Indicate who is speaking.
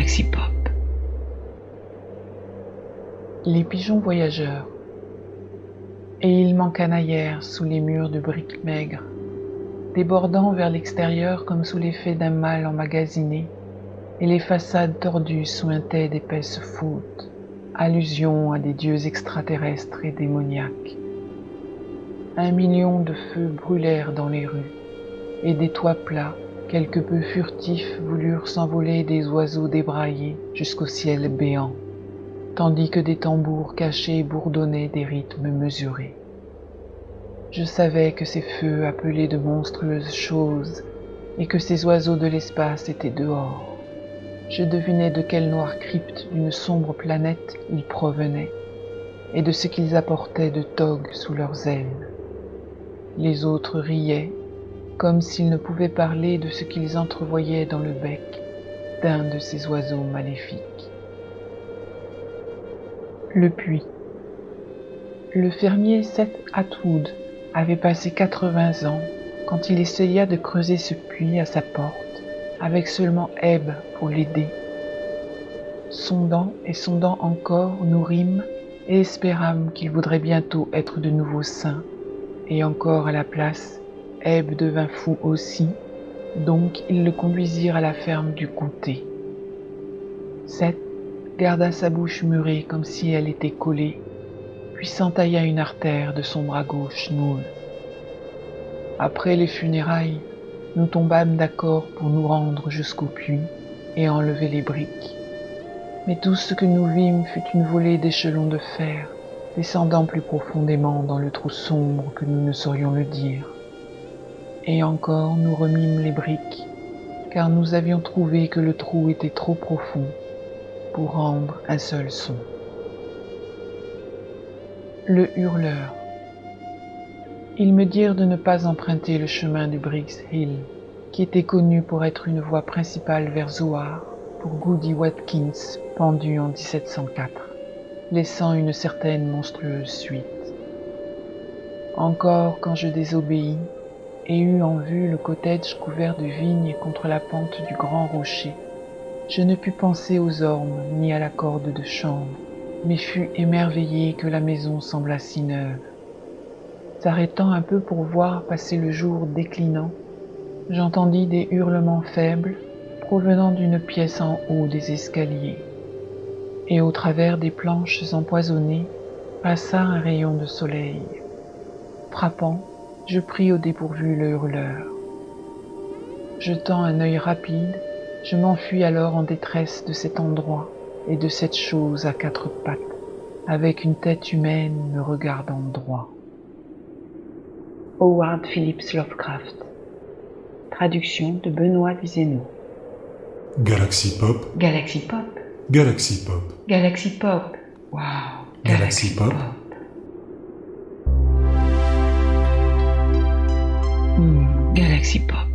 Speaker 1: Galaxy Pop.
Speaker 2: Les pigeons voyageurs. Et ils m'encanaillèrent sous les murs de briques maigres, débordant vers l'extérieur comme sous l'effet d'un mal emmagasiné, et les façades tordues sointaient d'épaisses fautes, allusion à des dieux extraterrestres et démoniaques. 1 million de feux brûlèrent dans les rues, et des toits plats, quelque peu furtifs, voulurent s'envoler des oiseaux débraillés jusqu'au ciel béant, tandis que des tambours cachés bourdonnaient des rythmes mesurés. Je savais que ces feux appelaient de monstrueuses choses, et que ces oiseaux de l'espace étaient dehors. Je devinais de quelle noire crypte d'une sombre planète ils provenaient, et de ce qu'ils apportaient de togues sous leurs ailes. Les autres riaient, comme s'ils ne pouvaient parler de ce qu'ils entrevoyaient dans le bec d'un de ces oiseaux maléfiques. Le puits. Le fermier Seth Atwood avait passé 80 ans quand il essaya de creuser ce puits à sa porte, avec seulement Ebb pour l'aider. Sondant et sondant encore, nous rîmes et espérâmes qu'il voudrait bientôt être de nouveau sain, et encore à la place, Ebb devint fou aussi, donc ils le conduisirent à la ferme du comté. Seth garda sa bouche murée comme si elle était collée, puis s'entailla une artère de son bras gauche noueux. Après les funérailles, nous tombâmes d'accord pour nous rendre jusqu'au puits et enlever les briques. Mais tout ce que nous vîmes fut une volée d'échelons de fer, descendant plus profondément dans le trou sombre que nous ne saurions le dire. Et encore nous remîmes les briques, car nous avions trouvé que le trou était trop profond pour rendre un seul son. Le hurleur. Ils me dirent de ne pas emprunter le chemin de Briggs Hill, qui était connu pour être une voie principale vers Zoar, pour Goody Watkins, pendu en 1704, laissant une certaine monstrueuse suite. Encore quand je désobéis, et eus en vue le cottage couvert de vignes contre la pente du grand rocher, je ne pus penser aux ormes ni à la corde de chanvre, mais fus émerveillé que la maison semblât si neuve. S'arrêtant un peu pour voir passer le jour déclinant, j'entendis des hurlements faibles provenant d'une pièce en haut des escaliers, et au travers des planches empoisonnées passa un rayon de soleil. Frappant, je pris au dépourvu le hurleur. Jetant un œil rapide, je m'enfuis alors en détresse de cet endroit et de cette chose à 4 pattes, avec une tête humaine me regardant droit.
Speaker 1: Howard Phillips Lovecraft. Traduction de Benoît Vizeno.
Speaker 3: Galaxy Pop.
Speaker 1: Galaxy Pop.
Speaker 3: Galaxy Pop.
Speaker 1: Galaxy Pop. Wow.
Speaker 3: Galaxy Pop.
Speaker 1: Galaxy Pop.